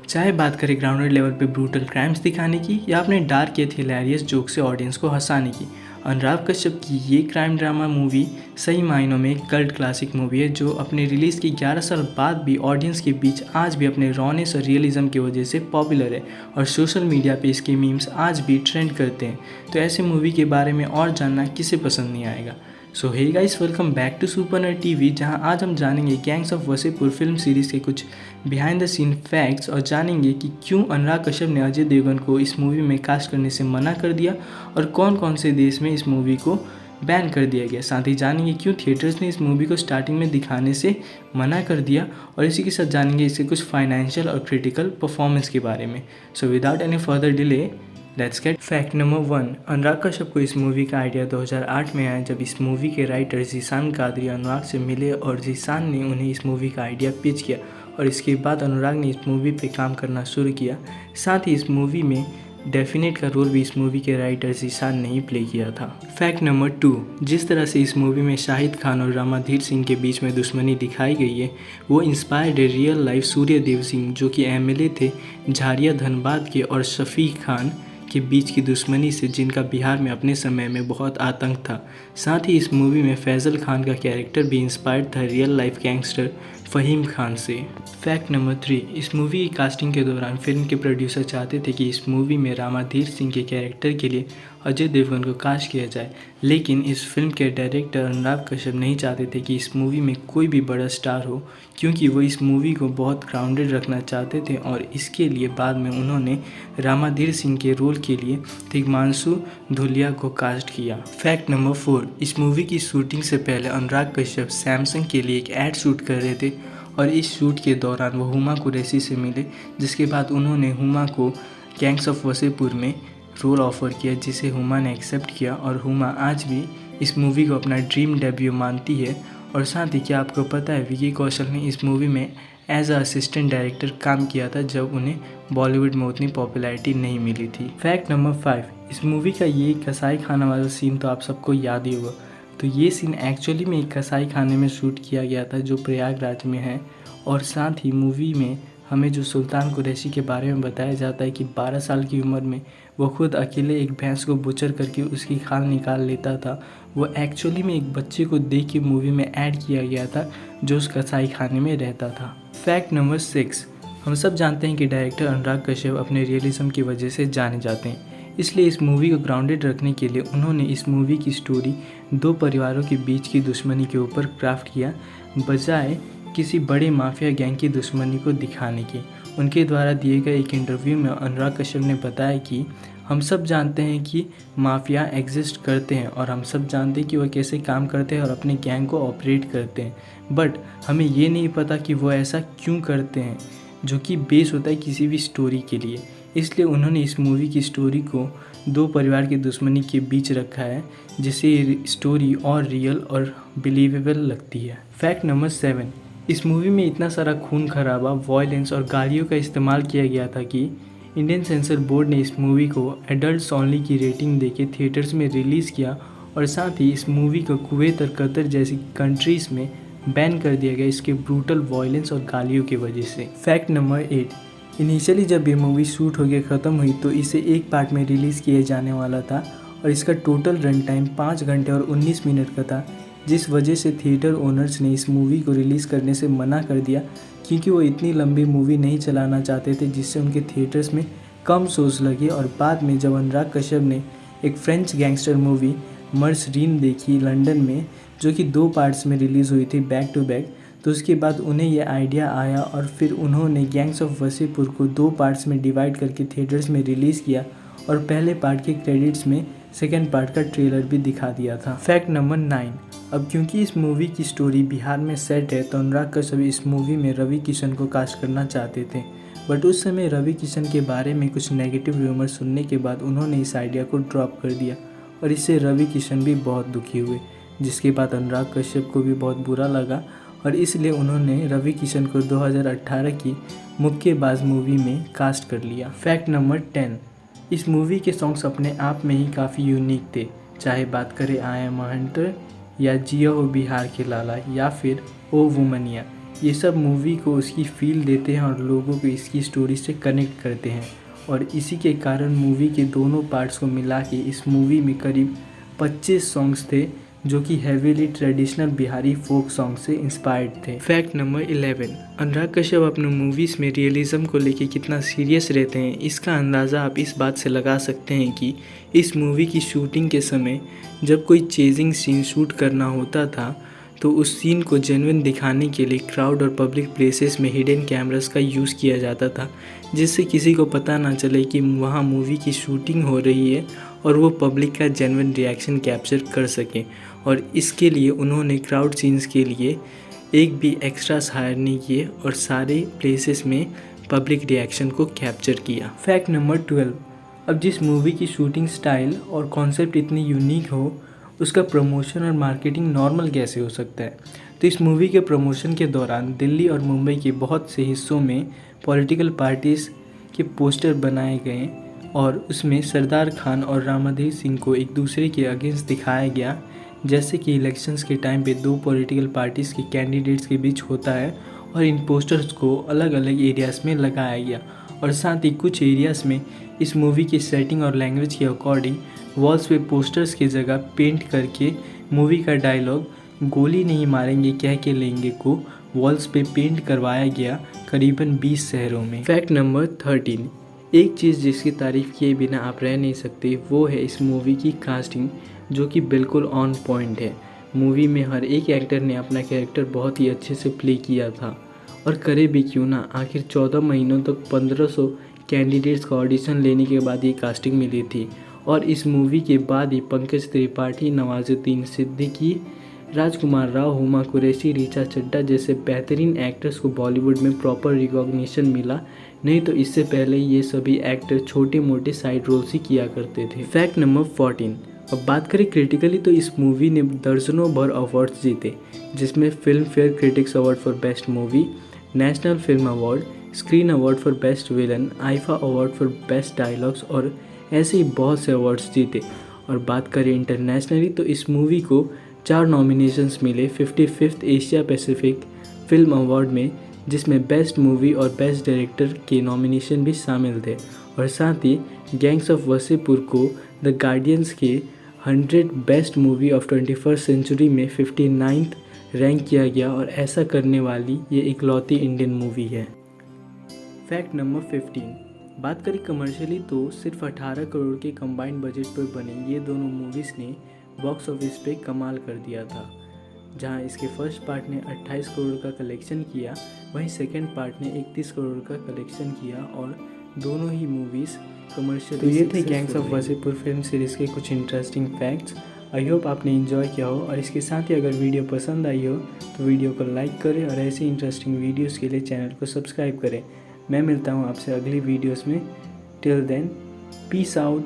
चाहे बात करें ग्राउंडेड लेवल पे ब्रूटल क्राइम्स दिखाने की या अपने डार्क या हिलेरियस जोक से ऑडियंस को हंसाने की, अनुराग कश्यप की ये क्राइम ड्रामा मूवी सही मायनों में एक कल्ट क्लासिक मूवी है जो अपने रिलीज़ के 11 साल बाद भी ऑडियंस के बीच आज भी अपने रॉनेस और रियलिज्म की वजह से पॉपुलर है और सोशल मीडिया पे इसके मीम्स आज भी ट्रेंड करते हैं। तो ऐसे मूवी के बारे में और जानना किसे पसंद नहीं आएगा। So hey guys, welcome back to super nut TV, जहां आज हम जानेंगे gangs of Wasseypur film series के कुछ बिहाइंड द सीन फैक्ट्स और जानेंगे कि क्यों अनुराग कश्यप ने अजय देवगन को इस मूवी में कास्ट करने से मना कर दिया और कौन कौन से देश में इस मूवी को बैन कर दिया गया। साथ ही जानेंगे क्यों थिएटर्स ने इस मूवी को स्टार्टिंग में दिखाने से मना कर दिया और इसी के साथ जानेंगे इसके कुछ फाइनेंशियल और क्रिटिकल परफॉर्मेंस के बारे में। So without any further delay let's get fact number 1। Anurag Kashyap को इस मूवी का आइडिया 2008 में आया जब इस मूवी के राइटर जीशान कादरी अनुराग से मिले और जीशान ने उन्हें इस मूवी का आइडिया पिच किया और इसके बाद अनुराग ने इस मूवी पे काम करना शुरू किया। साथ ही इस मूवी में डेफिनेट का रोल भी इस मूवी के राइटर जीशान ने ही प्ले किया था। फैक्ट नंबर 2, जिस तरह से इस मूवी में शाहिद खान और रामाधीर सिंह के बीच में दुश्मनी दिखाई गई है वो इंस्पायर्ड है रियल लाइफ सूर्यदेव सिंह जो कि एमएलए थे झारिया धनबाद के और शफीक खान के बीच की दुश्मनी से, जिनका बिहार में अपने समय में बहुत आतंक था। साथ ही इस मूवी में फैजल खान का कैरेक्टर भी इंस्पायर्ड था real life gangster Faheem Khan से। फैक्ट नंबर 3, इस मूवी की कास्टिंग के दौरान फिल्म के प्रोड्यूसर चाहते थे कि इस मूवी में रामाधीर सिंह के कैरेक्टर के लिए अजय देवगन को कास्ट किया जाए, लेकिन इस फिल्म के डायरेक्टर अनुराग कश्यप नहीं चाहते थे कि इस मूवी में कोई भी बड़ा स्टार हो, क्योंकि वो इस मूवी को बहुत ग्राउंडेड रखना चाहते थे और इसके लिए बाद में उन्होंने रामाधीर सिंह के रोल के लिए तिग्मांशु धूलिया को कास्ट किया। फैक्ट नंबर 4, इस मूवी की शूटिंग से पहले अनुराग कश्यप सैमसंग के लिए एक ऐड शूट कर रहे थे और इस शूट के दौरान वो हुमा कुरैशी से मिले, जिसके बाद उन्होंने हुमा को गैंग्स ऑफ वसेपुर में रोल ऑफर किया जिसे हुमा ने एक्सेप्ट किया और हुमा आज भी इस मूवी को अपना ड्रीम डेब्यू मानती है। और साथ ही क्या आपको पता है विकी कौशल ने इस मूवी में एज अ असिस्टेंट डायरेक्टर काम किया था जब उन्हें बॉलीवुड में उतनी पॉपुलैरिटी नहीं मिली थी। फैक्ट नंबर 5, इस मूवी का ये कसाई खाना वाला सीन तो आप सबको याद ही होगा। तो ये सीन एक्चुअली में एक कसाई खाने में शूट किया गया था जो प्रयागराज में है और साथ ही मूवी में हमें जो सुल्तान कुरैशी के बारे में बताया जाता है कि 12 साल की उम्र में वो खुद अकेले एक भैंस को बुचर करके उसकी खाल निकाल लेता था, वो एक्चुअली में एक बच्चे को देख के मूवी में ऐड किया गया था जो उस कसाई खाने में रहता था। फैक्ट नंबर 6, हम सब जानते हैं कि डायरेक्टर अनुराग कश्यप अपने रियलिज्म की वजह से जाने जाते हैं, इसलिए इस मूवी को ग्राउंडेड रखने के लिए उन्होंने इस मूवी की स्टोरी दो परिवारों के बीच की दुश्मनी के ऊपर क्राफ्ट किया बजाय किसी बड़े माफिया गैंग की दुश्मनी को दिखाने की। उनके द्वारा दिए गए एक इंटरव्यू में अनुराग कश्यप ने बताया कि हम सब जानते हैं कि माफिया एग्जिस्ट करते हैं और हम सब जानते हैं कि वह कैसे काम करते हैं और अपने गैंग को ऑपरेट करते हैं, बट हमें ये नहीं पता कि वो ऐसा क्यों करते हैं, जो कि बेस होता है किसी भी स्टोरी के लिए। इसलिए उन्होंने इस मूवी की स्टोरी को दो परिवार की दुश्मनी के बीच रखा है जिससे स्टोरी और रियल और बिलीवेबल लगती है। फैक्ट नंबर 7, इस मूवी में इतना सारा खून खराबा, वॉयलेंस और गालियों का इस्तेमाल किया गया था कि इंडियन सेंसर बोर्ड ने इस मूवी को एडल्ट्स ओनली की रेटिंग देके थिएटर्स में रिलीज़ किया और साथ ही इस मूवी को कुवैत और कतर जैसी कंट्रीज़ में बैन कर दिया गया इसके ब्रूटल वॉयलेंस और गालियों की वजह से। फैक्ट नंबर 8, इनिशियली जब ये मूवी शूट होकर ख़त्म हुई तो इसे एक पार्ट में रिलीज़ किया जाने वाला था और इसका टोटल रन टाइम 5 घंटे और 19 मिनट का था, जिस वजह से थिएटर ओनर्स ने इस मूवी को रिलीज़ करने से मना कर दिया क्योंकि वो इतनी लंबी मूवी नहीं चलाना चाहते थे जिससे उनके थिएटर्स में कम शोज़ लगे। और बाद में जब अनुराग कश्यप ने एक फ्रेंच गैंगस्टर मूवी मर्सरीन देखी लंदन में जो कि 2 पार्ट्स में रिलीज़ हुई थी बैक टू बैक, तो उसके बाद उन्हें यह आइडिया आया और फिर उन्होंने गैंग्स ऑफ वसेपुर को 2 पार्ट्स में डिवाइड करके थिएटर्स में रिलीज़ किया और पहले पार्ट के क्रेडिट्स में सेकेंड पार्ट का ट्रेलर भी दिखा दिया था। फैक्ट नंबर 9, अब क्योंकि इस मूवी की स्टोरी बिहार में सेट है तो अनुराग कश्यप इस मूवी में रवि किशन को कास्ट करना चाहते थे, बट उस समय रवि किशन के बारे में कुछ नेगेटिव रूमर सुनने के बाद उन्होंने इस आइडिया को ड्रॉप कर दिया और इससे रवि किशन भी बहुत दुखी हुए, जिसके बाद अनुराग कश्यप को भी बहुत बुरा लगा और इसलिए उन्होंने रवि किशन को 2018 की मुक्केबाज मूवी में कास्ट कर लिया। फैक्ट नंबर 10, इस मूवी के सॉन्ग्स अपने आप में ही काफ़ी यूनिक थे, चाहे बात करें आई एम अ हंटर या जिया हो बिहार के लाला या फिर ओ वुमनिया। ये सब मूवी को उसकी फील देते हैं और लोगों को इसकी स्टोरी से कनेक्ट करते हैं। और इसी के कारण मूवी के दोनों पार्ट्स को मिला के इस मूवी में करीब 25 सॉन्ग्स थे जो कि heavily traditional Bihari folk song से इंस्पायर्ड थे। फैक्ट नंबर 11, अनुराग कश्यप अपने मूवीज़ में रियलिज़म को लेके कितना सीरियस रहते हैं इसका अंदाज़ा आप इस बात से लगा सकते हैं कि इस मूवी की शूटिंग के समय जब कोई चेजिंग सीन शूट करना होता था तो उस सीन को जेन्युइन दिखाने के लिए क्राउड और पब्लिक प्लेसेस में हिडन कैमरास का यूज़ किया जाता था, जिससे किसी को पता ना चले कि वहाँ मूवी की शूटिंग हो रही है और वो पब्लिक का जेन्युइन रिएक्शन कैप्चर कर सकें। और इसके लिए उन्होंने क्राउड सीन्स के लिए एक भी एक्स्ट्रास हायर नहीं किए और सारे प्लेसेस में पब्लिक रिएक्शन को कैप्चर किया। फैक्ट नंबर 12, अब जिस मूवी की शूटिंग स्टाइल और कॉन्सेप्ट इतनी यूनिक हो उसका प्रमोशन और मार्केटिंग नॉर्मल कैसे हो सकता है। तो इस मूवी के प्रमोशन के दौरान दिल्ली और मुंबई के बहुत से हिस्सों में पॉलिटिकल पार्टीज़ के पोस्टर बनाए गए और उसमें सरदार खान और रामाधीर सिंह को एक दूसरे के अगेंस्ट दिखाया गया, जैसे कि इलेक्शंस के टाइम पे दो पॉलिटिकल पार्टीज़ के कैंडिडेट्स के बीच होता है। और इन पोस्टर्स को अलग अलग एरियाज़ में लगाया गया और साथ ही कुछ एरियाज़ में इस मूवी की सेटिंग और लैंग्वेज के अकॉर्डिंग वॉल्स पे पोस्टर्स की जगह पेंट करके मूवी का डायलॉग गोली नहीं मारेंगे कह के लेंगे को वॉल्स पे पेंट करवाया गया करीबन 20 शहरों में। फैक्ट नंबर 13, एक चीज़ जिसकी तारीफ़ किए बिना आप रह नहीं सकते वो है इस मूवी की कास्टिंग, जो कि बिल्कुल ऑन पॉइंट है। मूवी में हर एक एक्टर ने अपना कैरेक्टर बहुत ही अच्छे से प्ले किया था और करे भी क्यों ना, आखिर 14 महीनों तक 1500 कैंडिडेट्स का ऑडिशन लेने के बाद ये कास्टिंग मिली थी। और इस मूवी के बाद ही पंकज त्रिपाठी, नवाजुद्दीन सिद्दीकी, राजकुमार राव, हुमा कुरैशी, ऋचा चड्ढा जैसे बेहतरीन एक्टर्स को बॉलीवुड में प्रॉपर रिकॉग्निशन मिला, नहीं तो इससे पहले ये सभी एक्टर छोटे मोटे साइड रोल्स ही किया करते थे। फैक्ट नंबर 14, अब बात करें क्रिटिकली तो इस मूवी ने दर्जनों भर अवार्ड्स जीते, जिसमें film fair critics award for best movie, national film award, screen award for best villain, IIFA award for best dialogues और ऐसे ही बहुत से अवार्ड्स जीते। और बात करें इंटरनेशनली तो इस मूवी को 4 नॉमिनेशंस मिले 55th Asia Pacific film award में, जिसमें बेस्ट मूवी और बेस्ट डायरेक्टर के नॉमिनेशन भी शामिल थे। और साथ ही गैंग्स ऑफ वसेपुर को द गार्डियंस के 100 best movie of 21st century में 59th रैंक किया गया और ऐसा करने वाली ये इकलौती इंडियन मूवी है। फैक्ट नंबर 15, बात करें कमर्शियली तो सिर्फ 18 करोड़ के कंबाइंड बजट पर बने ये दोनों मूवीज़ ने बॉक्स ऑफिस पे कमाल कर दिया था। जहां इसके फर्स्ट पार्ट ने 28 करोड़ का कलेक्शन किया, वहीं सेकंड पार्ट ने 31 करोड़ का कलेक्शन किया और दोनों ही मूवीज़ कमर्शियल। तो ये थे gangs of Wasseypur film series के कुछ इंटरेस्टिंग फैक्ट्स। आई होप आपने इन्जॉय किया हो और इसके साथ ही अगर वीडियो पसंद आई हो तो वीडियो को लाइक करें और ऐसी इंटरेस्टिंग वीडियोज़ के लिए चैनल को सब्सक्राइब करें। मैं मिलता हूँ आपसे अगली वीडियोस में। Till then, peace out.